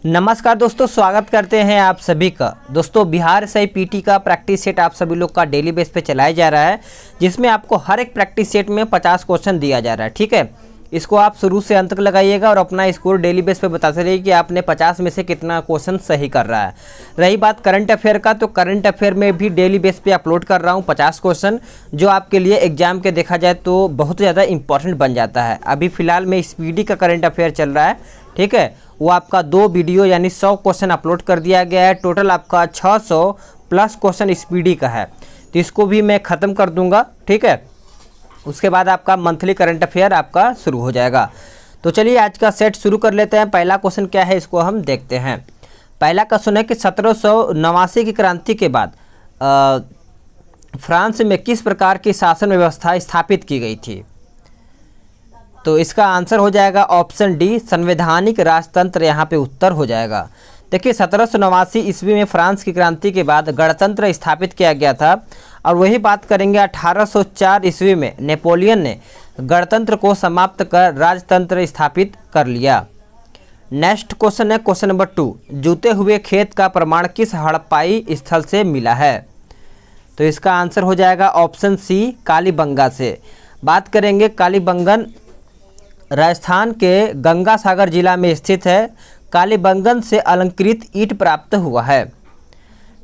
नमस्कार दोस्तों, स्वागत करते हैं आप सभी का। दोस्तों, बिहार एसआई पीटी का प्रैक्टिस सेट आप सभी लोग का डेली बेस पे चलाया जा रहा है, जिसमें आपको हर एक प्रैक्टिस सेट में 50 क्वेश्चन दिया जा रहा है। ठीक है, इसको आप शुरू से अंत तक लगाइएगा और अपना स्कोर डेली बेस पे बताते रहिए कि आपने 50 में से कितना क्वेश्चन सही कर रहा है। रही बात करंट अफेयर का, तो करंट अफेयर में भी डेली बेस पे अपलोड कर रहा हूँ 50 क्वेश्चन, जो आपके लिए एग्जाम के देखा जाए तो बहुत ज़्यादा इंपॉर्टेंट बन जाता है। अभी फ़िलहाल में स्पीडी का करंट अफेयर चल रहा है, ठीक है, वो आपका 2 वीडियो यानी 100 क्वेश्चन अपलोड कर दिया गया है। टोटल आपका 600 प्लस क्वेश्चन स्पीडी का है, तो इसको भी मैं ख़त्म कर दूंगा। ठीक है, उसके बाद आपका मंथली करंट अफेयर आपका शुरू हो जाएगा। तो चलिए आज का सेट शुरू कर लेते हैं। पहला क्वेश्चन क्या है, इसको हम देखते हैं। पहला क्वेश्चन है कि 1789 की क्रांति के बाद फ्रांस में किस प्रकार की शासन व्यवस्था स्थापित की गई थी? तो इसका आंसर हो जाएगा ऑप्शन डी, संवैधानिक राजतंत्र। यहाँ पे उत्तर हो जाएगा। देखिए, 1789 ईस्वी में फ्रांस की क्रांति के बाद गणतंत्र स्थापित किया गया था, और वही बात करेंगे 1804 ईस्वी में नेपोलियन ने गणतंत्र को समाप्त कर राजतंत्र स्थापित कर लिया। नेक्स्ट क्वेश्चन है क्वेश्चन नंबर 2, जूते हुए खेत का प्रमाण किस हड़प्पाई स्थल से मिला है? तो इसका आंसर हो जाएगा ऑप्शन सी, कालीबंगा से। बात करेंगे कालीबंगन राजस्थान के गंगा सागर जिला में स्थित है। कालीबंगन से अलंकृत ईंट प्राप्त हुआ है।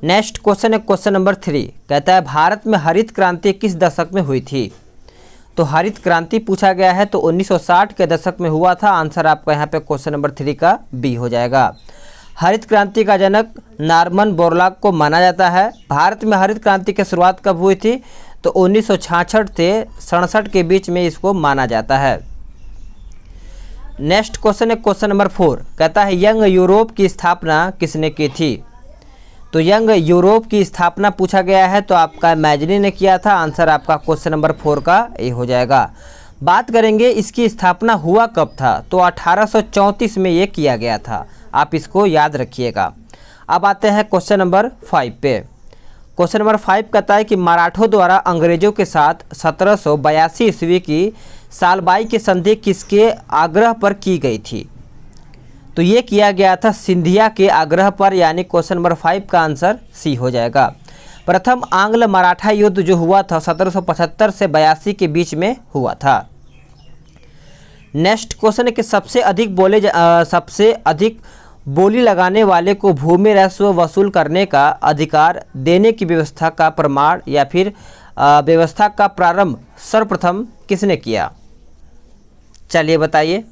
नेक्स्ट क्वेश्चन है क्वेश्चन नंबर 3, कहता है भारत में हरित क्रांति किस दशक में हुई थी? तो हरित क्रांति पूछा गया है, तो 1960 के दशक में हुआ था। आंसर आपका यहाँ पे क्वेश्चन नंबर 3 का बी हो जाएगा। हरित क्रांति का जनक नॉर्मन बोरलॉग को माना जाता है। भारत में हरित क्रांति की शुरुआत कब हुई थी? तो 1966 से 67 के बीच में इसको माना जाता है। नेक्स्ट क्वेश्चन है क्वेश्चन नंबर 4, कहता है यंग यूरोप की स्थापना किसने की थी? तो यंग यूरोप की स्थापना पूछा गया है, तो आपका मैजनी ने किया था। आंसर आपका क्वेश्चन नंबर 4 का ए हो जाएगा। बात करेंगे इसकी स्थापना हुआ कब था? तो 1834 में ये किया गया था, आप इसको याद रखिएगा। अब आते हैं क्वेश्चन नंबर 5 पे। क्वेश्चन नंबर 5 कहता है कि मराठों द्वारा अंग्रेजों के साथ 1782 ईस्वी की सालबाई की संधि किसके आग्रह पर की गई थी? तो ये किया गया था सिंधिया के आग्रह पर, यानी क्वेश्चन नंबर 5 का आंसर सी हो जाएगा। प्रथम आंग्ल मराठा युद्ध जो हुआ था 1775 से 82 के बीच में हुआ था। नेक्स्ट क्वेश्चन है कि सबसे अधिक बोली लगाने वाले को भूमि राजस्व वसूल करने का अधिकार देने की व्यवस्था का प्रमाण या फिर व्यवस्था का प्रारंभ सर्वप्रथम किसने किया? चलिए बताइए।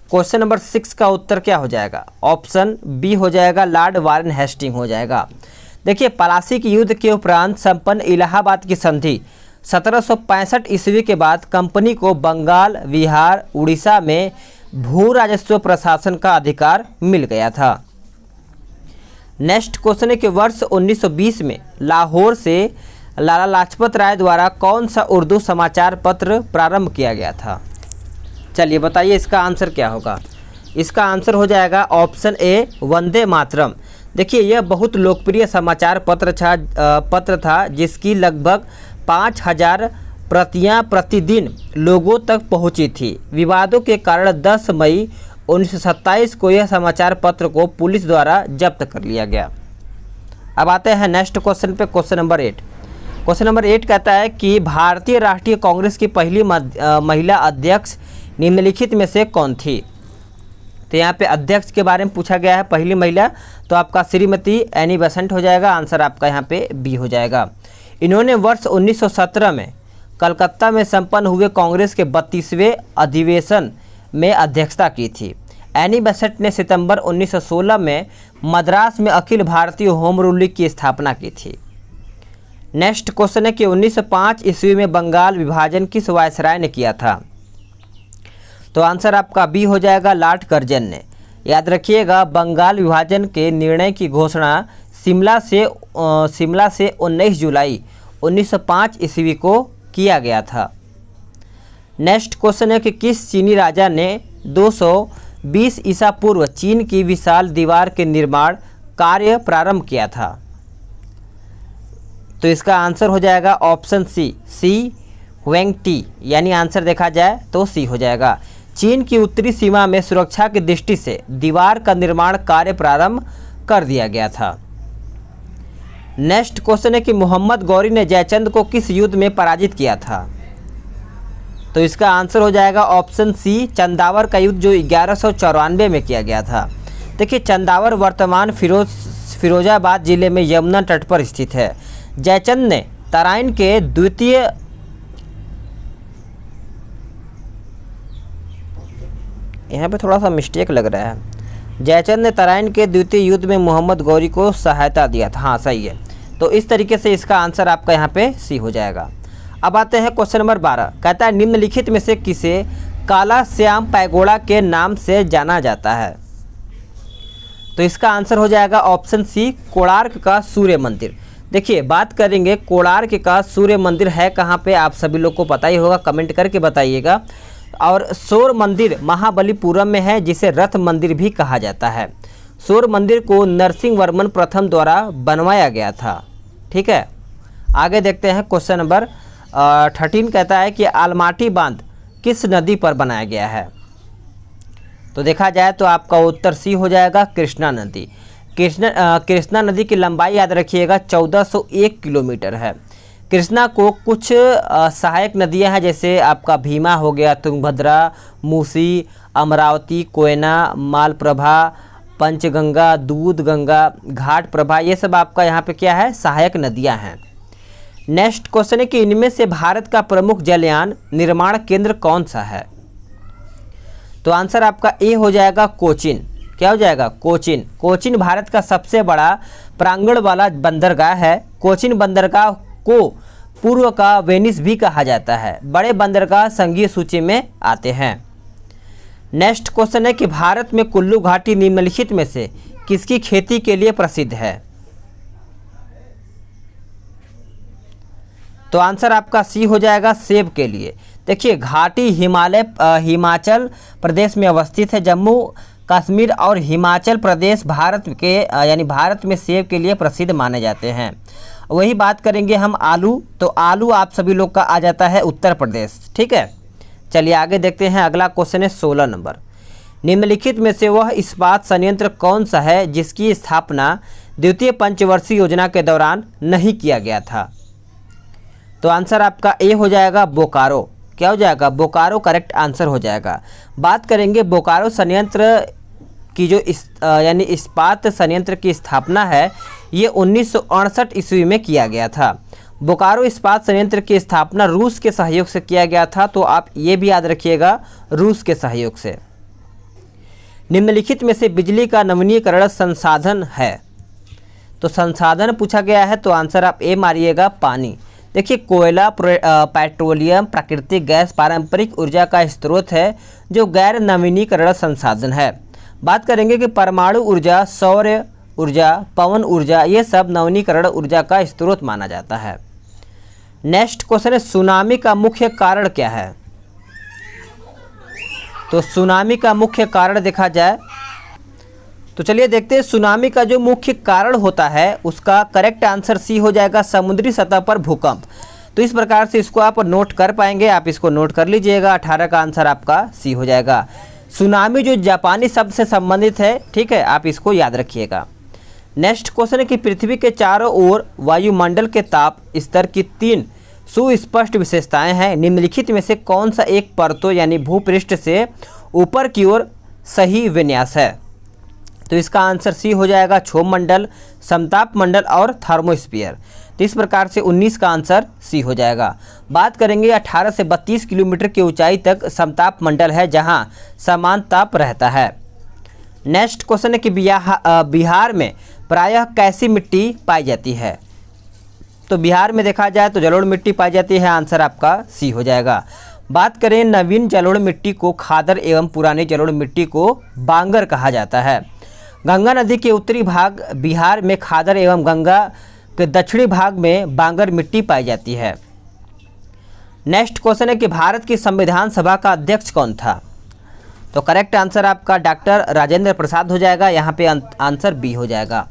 क्वेश्चन नंबर 6 का उत्तर क्या हो जाएगा? ऑप्शन बी हो जाएगा, लॉर्ड वारेन हेस्टिंग हो जाएगा। देखिए, पलासी के युद्ध के उपरांत संपन्न इलाहाबाद की संधि 1765 ईस्वी के बाद कंपनी को बंगाल, बिहार, उड़ीसा में भू राजस्व प्रशासन का अधिकार मिल गया था। नेक्स्ट क्वेश्चन है कि वर्ष 1920 में लाहौर से लाला लाजपत राय द्वारा कौन सा उर्दू समाचार पत्र प्रारंभ किया गया था? चलिए बताइए, इसका आंसर क्या होगा? इसका आंसर हो जाएगा ऑप्शन ए, वंदे मातरम। देखिए, यह बहुत लोकप्रिय समाचार पत्र था जिसकी लगभग 5000 प्रतियां प्रतिदिन लोगों तक पहुंची थी। विवादों के कारण 10 मई 1927 को यह समाचार पत्र को पुलिस द्वारा जब्त कर लिया गया। अब आते हैं नेक्स्ट क्वेश्चन पे, क्वेश्चन नंबर 8। क्वेश्चन नंबर 8 कहता है कि भारतीय राष्ट्रीय कांग्रेस की पहली महिला अध्यक्ष निम्नलिखित में से कौन थी? तो यहाँ पे अध्यक्ष के बारे में पूछा गया है, पहली महिला, तो आपका श्रीमती एनी बेसेंट हो जाएगा। आंसर आपका यहाँ पे बी हो जाएगा। इन्होंने वर्ष 1917 में कलकत्ता में संपन्न हुए कांग्रेस के 32वें अधिवेशन में अध्यक्षता की थी। एनी बेसेंट ने सितंबर 1916 में मद्रास में Akhil Bharatiya home rule league की स्थापना की थी। नेक्स्ट क्वेश्चन है कि 1905 ईस्वी में बंगाल विभाजन किस वायसराय ने किया था? तो आंसर आपका बी हो जाएगा, लॉर्ड कर्जन ने। याद रखिएगा, बंगाल विभाजन के निर्णय की घोषणा शिमला से 19 जुलाई 1905 ईस्वी को किया गया था। नेक्स्ट क्वेश्चन है कि किस चीनी राजा ने 220 ईसा पूर्व चीन की विशाल दीवार के निर्माण कार्य प्रारंभ किया था? तो इसका आंसर हो जाएगा ऑप्शन सी, हुएंग टी, यानी आंसर देखा जाए तो सी हो जाएगा। चीन की उत्तरी सीमा में सुरक्षा की दृष्टि से दीवार का निर्माण कार्य प्रारंभ कर दिया गया था। नेक्स्ट क्वेश्चन है कि मोहम्मद गौरी ने जयचंद को किस युद्ध में पराजित किया था? तो इसका आंसर हो जाएगा ऑप्शन सी, चंदावर का युद्ध जो 1194 में किया गया था। देखिए, चंदावर वर्तमान फिरोजाबाद जिले में यमुना तट पर स्थित है। जयचंद ने तराइन के द्वितीय यहाँ पे थोड़ा सा मिस्टेक लग रहा है। जयचंद ने तराइन के द्वितीय युद्ध में मोहम्मद गौरी को सहायता दिया था। हाँ, सही है। तो इस तरीके से इसका आंसर आपका यहाँ पे सी हो जाएगा। अब आते हैं क्वेश्चन नंबर 12। कहता है निम्नलिखित में से किसे काला श्याम पैगोड़ा के नाम से जाना जाता है? तो इसका आंसर हो जाएगा ऑप्शन सी, कोणार्क का सूर्य मंदिर। देखिए, बात करेंगे कोणार्क का सूर्य मंदिर है कहाँ पे, आप सभी लोग को पता ही होगा, कमेंट करके बताइएगा। और सौर मंदिर महाबलीपुरम में है, जिसे रथ मंदिर भी कहा जाता है। सौर मंदिर को नरसिंह वर्मन प्रथम द्वारा बनवाया गया था। ठीक है, आगे देखते हैं क्वेश्चन नंबर 13। कहता है कि आलमाटी बांध किस नदी पर बनाया गया है? तो देखा जाए तो आपका उत्तर सी हो जाएगा, कृष्णा नदी। कृष्णा नदी की लंबाई याद रखिएगा 1401 किलोमीटर है। कृष्णा को कुछ सहायक नदियां हैं, जैसे आपका भीमा हो गया, तुंगभद्रा, मूसी, अमरावती, कोयना, मालप्रभा, पंचगंगा, दूध गंगा, घाट प्रभा, ये सब आपका यहाँ पे क्या है, सहायक नदियां हैं। नेक्स्ट क्वेश्चन है कि इनमें से भारत का प्रमुख जलयान निर्माण केंद्र कौन सा है? तो आंसर आपका ए हो जाएगा, कोचिन। क्या हो जाएगा? कोचिन। कोचिन भारत का सबसे बड़ा प्रांगण वाला बंदरगाह है। कोचिन बंदरगाह को पूर्व का वेनिस भी कहा जाता है। बड़े बंदरगाह संघीय सूची में आते हैं। नेक्स्ट क्वेश्चन है कि भारत में कुल्लू घाटी निम्नलिखित में से किसकी खेती के लिए प्रसिद्ध है? तो आंसर आपका सी हो जाएगा, सेब के लिए। देखिए, घाटी हिमाचल प्रदेश में अवस्थित है। जम्मू कश्मीर और हिमाचल प्रदेश भारत के यानी भारत में सेब के लिए प्रसिद्ध माने जाते हैं। वही बात करेंगे हम आलू, तो आलू आप सभी लोग का आ जाता है उत्तर प्रदेश। ठीक है, चलिए आगे देखते हैं। अगला क्वेश्चन है 16 नंबर। निम्नलिखित में से वह इस्पात संयंत्र कौन सा है जिसकी स्थापना द्वितीय पंचवर्षीय योजना के दौरान नहीं किया गया था? तो आंसर आपका ए हो जाएगा, बोकारो। क्या हो जाएगा? बोकारो करेक्ट आंसर हो जाएगा। बात करेंगे बोकारो संयंत्र की जो यानी इस्पात संयंत्र की स्थापना है, ये 1968 ईस्वी में किया गया था। बोकारो इस्पात संयंत्र की स्थापना रूस के सहयोग से किया गया था, तो आप ये भी याद रखिएगा, रूस के सहयोग से। निम्नलिखित में से बिजली का नवीनीकरण संसाधन है? तो संसाधन पूछा गया है, तो आंसर आप ए मारिएगा, पानी। देखिए, कोयला, पेट्रोलियम, प्राकृतिक गैस पारंपरिक ऊर्जा का स्रोत है जो गैर नवीनीकरण संसाधन है। बात करेंगे कि परमाणु ऊर्जा, सौर ऊर्जा, पवन ऊर्जा, ये सब नवीनीकरण ऊर्जा का स्रोत माना जाता है। नेक्स्ट क्वेश्चन है सुनामी का मुख्य कारण क्या है? तो सुनामी का मुख्य कारण देखा जाए तो चलिए देखते हैं। सुनामी का जो मुख्य कारण होता है उसका करेक्ट आंसर सी हो जाएगा, समुद्री सतह पर भूकंप। तो इस प्रकार से इसको आप नोट कर पाएंगे, आप इसको नोट कर लीजिएगा। 18 का आंसर आपका सी हो जाएगा। सुनामी जो जापानी शब्द से संबंधित है, ठीक है, आप इसको याद रखिएगा। नेक्स्ट क्वेश्चन है कि पृथ्वी के चारों ओर वायुमंडल के ताप स्तर की 3 सुस्पष्ट विशेषताएं हैं। निम्नलिखित में से कौन सा एक परतों यानी भूपृष्ठ से ऊपर की ओर सही विन्यास है? तो इसका आंसर सी हो जाएगा, क्षोभ मंडल, समताप मंडल और थर्मोस्फीयर। तो इस प्रकार से 19 का आंसर सी हो जाएगा। बात करेंगे 18 से 32 किलोमीटर की ऊंचाई तक समताप मंडल है, जहां समान ताप रहता है। नेक्स्ट क्वेश्चन है कि बिहार में प्रायः कैसी मिट्टी पाई जाती है? तो बिहार में देखा जाए तो जलोढ़ मिट्टी पाई जाती है, आंसर आपका सी हो जाएगा। बात करें नवीन जलोढ़ मिट्टी को खादर एवं पुरानी जलोढ़ मिट्टी को बांगर कहा जाता है। गंगा नदी के उत्तरी भाग बिहार में खादर एवं गंगा के दक्षिणी भाग में बांगर मिट्टी पाई जाती है। नेक्स्ट क्वेश्चन है कि भारत की संविधान सभा का अध्यक्ष कौन था? तो करेक्ट आंसर आपका डॉक्टर राजेंद्र प्रसाद हो जाएगा, यहाँ पे आंसर बी हो जाएगा।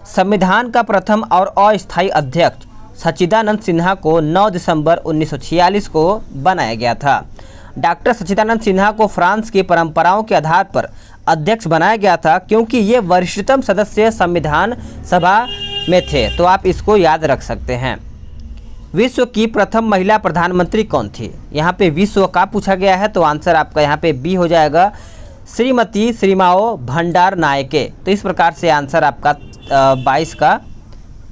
संविधान का प्रथम और अस्थायी अध्यक्ष सच्चिदानंद सिन्हा को 9 दिसंबर 1946 को बनाया गया था। डॉक्टर सच्चिदानंद सिन्हा को फ्रांस की परंपराओं के आधार पर अध्यक्ष बनाया गया था क्योंकि ये वरिष्ठतम सदस्य संविधान सभा में थे। तो आप इसको याद रख सकते हैं। विश्व की प्रथम महिला प्रधानमंत्री कौन थी? यहाँ पे विश्व का पूछा गया है, तो आंसर आपका यहाँ पे बी हो जाएगा, श्रीमती श्रीमाओ भंडार नायके। तो इस प्रकार से आंसर आपका 22 का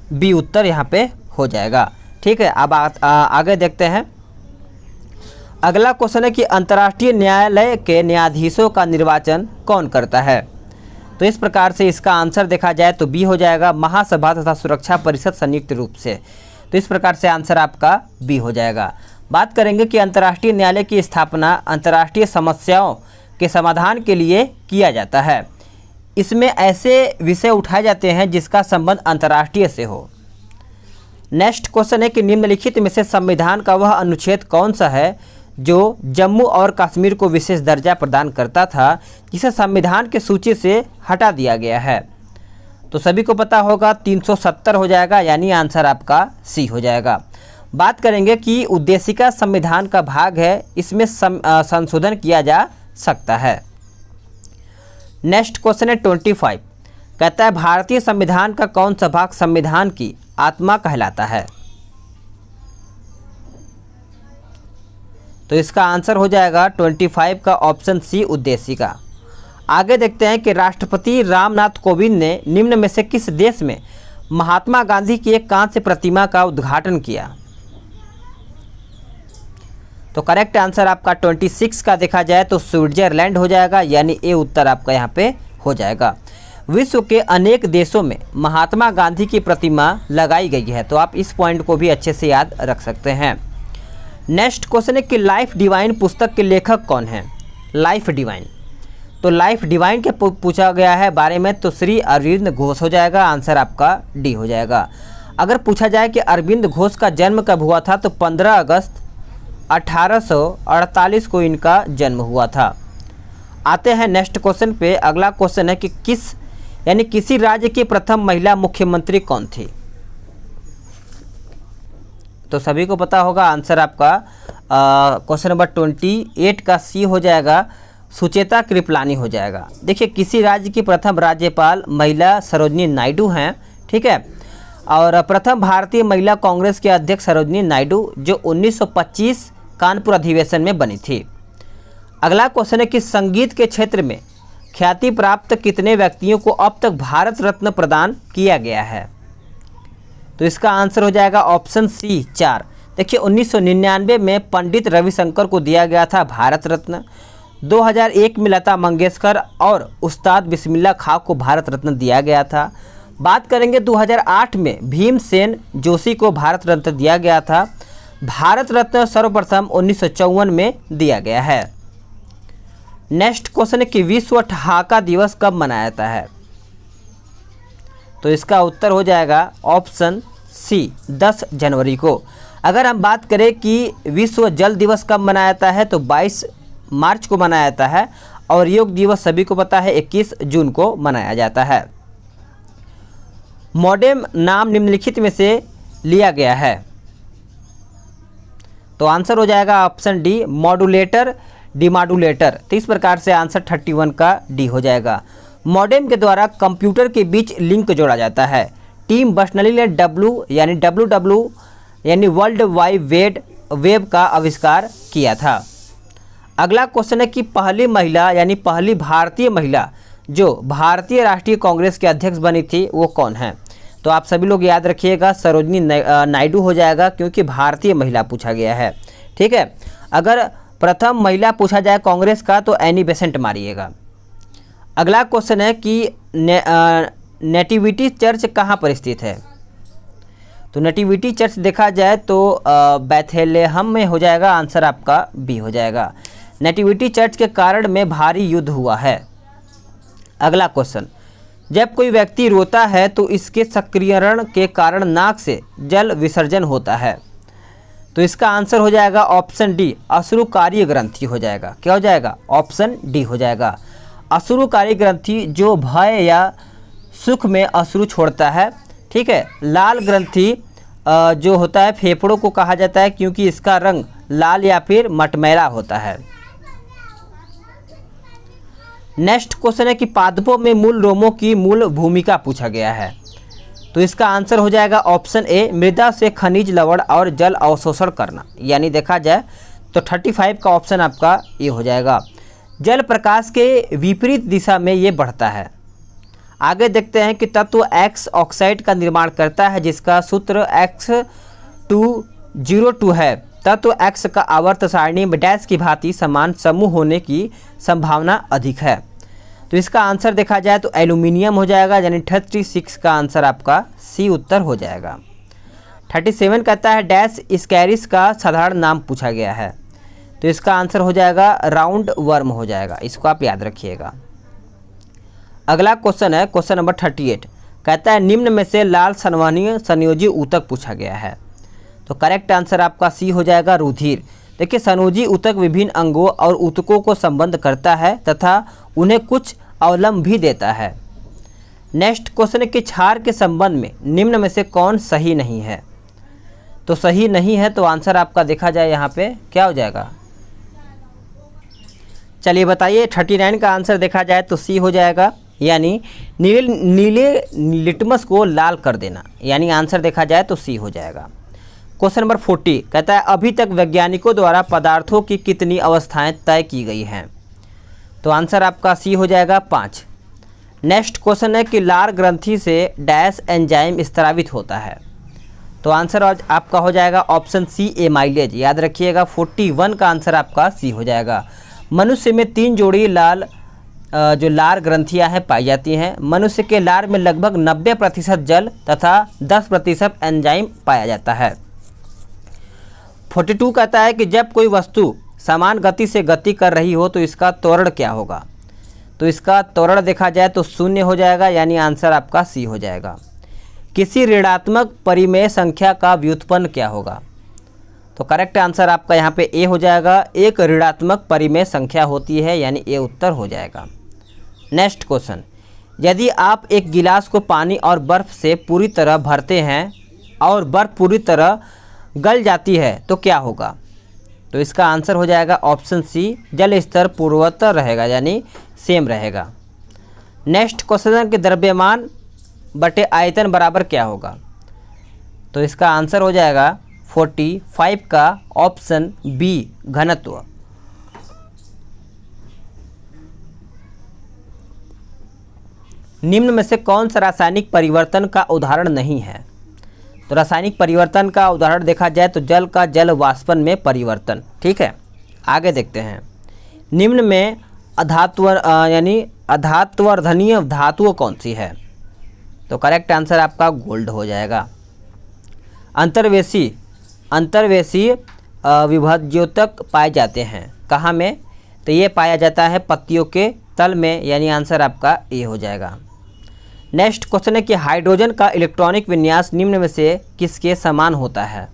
बी उत्तर यहाँ पे हो जाएगा। ठीक है, अब आगे देखते हैं। अगला क्वेश्चन है कि अंतर्राष्ट्रीय न्यायालय के न्यायाधीशों का निर्वाचन कौन करता है? तो इस प्रकार से इसका आंसर देखा जाए तो बी हो जाएगा, महासभा तथा सुरक्षा परिषद संयुक्त रूप से। तो इस प्रकार से आंसर आपका बी हो जाएगा। बात करेंगे कि अंतर्राष्ट्रीय न्यायालय की स्थापना अंतर्राष्ट्रीय समस्याओं के समाधान के लिए किया जाता है। इसमें ऐसे विषय उठाए जाते हैं जिसका संबंध अंतर्राष्ट्रीय से हो। नेक्स्ट क्वेश्चन है कि निम्नलिखित में से संविधान का वह अनुच्छेद कौन सा है जो जम्मू और कश्मीर को विशेष दर्जा प्रदान करता था, जिसे संविधान की सूची से हटा दिया गया है? तो सभी को पता होगा 370 हो जाएगा, यानी आंसर आपका सी हो जाएगा। बात करेंगे कि उद्देशिका संविधान का भाग है, इसमें संशोधन किया जा सकता है। नेक्स्ट क्वेश्चन है 25, कहता है भारतीय संविधान का कौन सा भाग संविधान की आत्मा कहलाता है? तो इसका आंसर हो जाएगा 25 का ऑप्शन सी, उद्देशिका। आगे देखते हैं कि राष्ट्रपति रामनाथ कोविंद ने निम्न में से किस देश में महात्मा गांधी की एक कांस्य प्रतिमा का उद्घाटन किया? तो करेक्ट आंसर आपका 26 का देखा जाए तो स्विट्जरलैंड हो जाएगा, यानी ए उत्तर आपका यहाँ पे हो जाएगा। विश्व के अनेक देशों में महात्मा गांधी की प्रतिमा लगाई गई है, तो आप इस पॉइंट को भी अच्छे से याद रख सकते हैं। नेक्स्ट क्वेश्चन है कि लाइफ डिवाइन पुस्तक के लेखक कौन हैं? लाइफ डिवाइन, तो लाइफ डिवाइन के पूछा गया है बारे में, तो श्री अरविंद घोष हो जाएगा, आंसर आपका डी हो जाएगा। अगर पूछा जाए कि अरविंद घोष का जन्म कब हुआ था, तो 15 अगस्त 1848 को इनका जन्म हुआ था। आते हैं नेक्स्ट क्वेश्चन पे। अगला क्वेश्चन है कि किसी राज्य की प्रथम महिला मुख्यमंत्री कौन थी? तो सभी को पता होगा, आंसर आपका क्वेश्चन नंबर 28 का सी हो जाएगा, सुचेता कृपलानी हो जाएगा। देखिए, किसी राज्य की प्रथम राज्यपाल महिला सरोजिनी नायडू हैं, ठीक है, और प्रथम भारतीय महिला कांग्रेस के अध्यक्ष सरोजिनी नायडू, जो 1925 कानपुर अधिवेशन में बनी थी। अगला क्वेश्चन है कि संगीत के क्षेत्र में ख्याति प्राप्त कितने व्यक्तियों को अब तक भारत रत्न प्रदान किया गया है? तो इसका आंसर हो जाएगा ऑप्शन सी, 4। देखिए, 1999 में पंडित रविशंकर को दिया गया था भारत रत्न, 2001 में लता मंगेशकर और उस्ताद बिस्मिल्लाह खां को भारत रत्न दिया गया था। बात करेंगे 2008 में भीमसेन जोशी को भारत रत्न दिया गया था। भारत रत्न सर्वप्रथम 1954 में दिया गया है। नेक्स्ट क्वेश्चन है कि विश्व ठहाका दिवस कब मनाया जाता है? तो इसका उत्तर हो जाएगा ऑप्शन सी, 10 जनवरी को। अगर हम बात करें कि विश्व जल दिवस कब मनाया जाता है, तो 22 मार्च को मनाया जाता है, और योग दिवस सभी को पता है 21 जून को मनाया जाता है। मॉडेम नाम निम्नलिखित में से लिया गया है, तो आंसर हो जाएगा ऑप्शन डी, मॉड्यूलेटर डिमॉड्यूलेटर। तो इस प्रकार से आंसर 31 का डी हो जाएगा। मॉडेम के द्वारा कंप्यूटर के बीच लिंक जोड़ा जाता है। टिम बर्नर्स-ली ने WWW यानी वर्ल्ड वाइड वेब का आविष्कार किया था। अगला क्वेश्चन है कि पहली महिला यानी पहली भारतीय महिला जो भारतीय राष्ट्रीय कांग्रेस के अध्यक्ष बनी थी वो कौन है? तो आप सभी लोग याद रखिएगा, सरोजिनी नायडू हो जाएगा, क्योंकि भारतीय महिला पूछा गया है। ठीक है, अगर प्रथम महिला पूछा जाए कांग्रेस का तो एनी बेसेंट मारिएगा। अगला क्वेश्चन है कि नेटिविटी चर्च कहाँ पर स्थित है? तो नेटिविटी चर्च देखा जाए तो बैथलेहम में हो जाएगा, आंसर आपका बी हो जाएगा। नेटिविटी चर्च के कारण में भारी युद्ध हुआ है। अगला क्वेश्चन, जब कोई व्यक्ति रोता है तो इसके सक्रियण के कारण नाक से जल विसर्जन होता है। तो इसका आंसर हो जाएगा ऑप्शन डी, अश्रुकारी ग्रंथि हो जाएगा। क्या हो जाएगा? ऑप्शन डी हो जाएगा। अश्रुकारी ग्रंथि जो भय या सुख में अश्रु छोड़ता है। ठीक है, लाल ग्रंथि जो होता है फेफड़ों को कहा जाता है क्योंकि इसका रंग लाल या फिर मटमैला होता है। नेक्स्ट क्वेश्चन है कि पादपों में मूल रोमों की मूल भूमिका पूछा गया है। तो इसका आंसर हो जाएगा ऑप्शन ए, मृदा से खनिज लवण और जल अवशोषण करना। यानी देखा जाए तो 35 का ऑप्शन आपका ये हो जाएगा। जल प्रकाश के विपरीत दिशा में ये बढ़ता है। आगे देखते हैं कि तत्व X ऑक्साइड का निर्माण करता है जिसका सूत्र X202 है। तत्व X का आवर्त सारणी में डैश की भांति समान समूह होने की संभावना अधिक है। तो इसका आंसर देखा जाए तो एल्यूमिनियम हो जाएगा, यानी 36 का आंसर आपका सी उत्तर हो जाएगा। 37 कहता है डैश स्कैरिस का साधारण नाम पूछा गया है। तो इसका आंसर हो जाएगा राउंड वर्म हो जाएगा, इसको आप याद रखिएगा। अगला क्वेश्चन है क्वेश्चन नंबर 38, कहता है निम्न में से लाल संवहनीय संयोजी ऊतक पूछा गया है। तो करेक्ट आंसर आपका सी हो जाएगा रुधिर। देखिए संयोजी ऊतक विभिन्न अंगों और ऊतकों को संबद्ध करता है तथा उन्हें कुछ अवलंब भी देता है। नेक्स्ट क्वेश्चन है कि क्षार के संबंध में निम्न में से कौन सही नहीं है। तो सही नहीं है तो आंसर आपका देखा जाए यहाँ पे क्या हो जाएगा, चलिए बताइए। 39 का आंसर देखा जाए तो सी हो जाएगा, यानी नीले लिटमस को लाल कर देना। यानी आंसर देखा जाए तो सी हो जाएगा। क्वेश्चन नंबर 40 कहता है अभी तक वैज्ञानिकों द्वारा पदार्थों की कितनी अवस्थाएं तय की गई हैं। तो आंसर आपका सी हो जाएगा 5। नेक्स्ट क्वेश्चन है कि लार ग्रंथि से डैश एंजाइम स्त्रावित होता है। तो आंसर आपका हो जाएगा ऑप्शन सी एमाइलेज। याद रखिएगा 41 का आंसर आपका सी हो जाएगा। मनुष्य में 3 जोड़ी जो लार ग्रंथियां हैं पाई जाती हैं। मनुष्य के लार में लगभग 90% जल तथा 10% एंजाइम पाया जाता है। 42 कहता है कि जब कोई वस्तु समान गति से गति कर रही हो तो इसका त्वरण क्या होगा। तो इसका त्वरण देखा जाए तो 0 हो जाएगा, यानी आंसर आपका सी हो जाएगा। किसी ऋणात्मक परिमेय संख्या का व्युत्पन्न क्या होगा। तो करेक्ट आंसर आपका यहाँ पे ए हो जाएगा। एक ऋणात्मक परिमेय संख्या होती है, यानी ए उत्तर हो जाएगा। नेक्स्ट क्वेश्चन, यदि आप एक गिलास को पानी और बर्फ़ से पूरी तरह भरते हैं और बर्फ़ पूरी तरह गल जाती है तो क्या होगा। तो इसका आंसर हो जाएगा ऑप्शन सी, जल स्तर पूर्वोत्तर रहेगा, यानी सेम रहेगा। नेक्स्ट क्वेश्चन के द्रव्यमान बटे आयतन बराबर क्या होगा। तो इसका आंसर हो जाएगा 45 का ऑप्शन बी घनत्व। निम्न में से कौन सा रासायनिक परिवर्तन का उदाहरण नहीं है। तो रासायनिक परिवर्तन का उदाहरण देखा जाए तो जल का जल वाष्पन में परिवर्तन। ठीक है, आगे देखते हैं। निम्न में अधात्वर्धनीय धातु कौन सी है। तो करेक्ट आंसर आपका गोल्ड हो जाएगा। अंतर्वेशी विभज्योतक पाए जाते हैं कहाँ में। तो ये पाया जाता है पत्तियों के तल में, यानी आंसर आपका ए हो जाएगा। नेक्स्ट क्वेश्चन है कि हाइड्रोजन का इलेक्ट्रॉनिक विन्यास निम्न में से किसके समान होता है।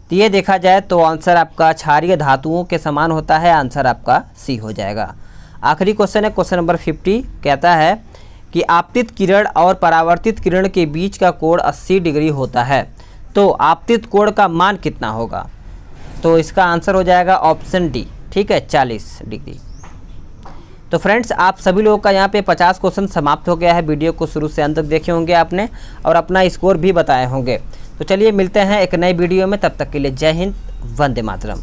तो ये देखा जाए तो आंसर आपका क्षारीय धातुओं के समान होता है, आंसर आपका सी हो जाएगा। आखिरी क्वेश्चन है क्वेश्चन नंबर 50, कहता है कि आपतित किरण और परावर्तित किरण के बीच का कोण 80 डिग्री होता है, तो आपतित कोण का मान कितना होगा। तो इसका आंसर हो जाएगा ऑप्शन डी, ठीक है, 40 डिग्री। तो फ्रेंड्स, आप सभी लोगों का यहाँ पे 50 क्वेश्चन समाप्त हो गया है। वीडियो को शुरू से अंत तक देखे होंगे आपने और अपना स्कोर भी बताए होंगे। तो चलिए मिलते हैं एक नई वीडियो में, तब तक के लिए जय हिंद, वंदे मातरम।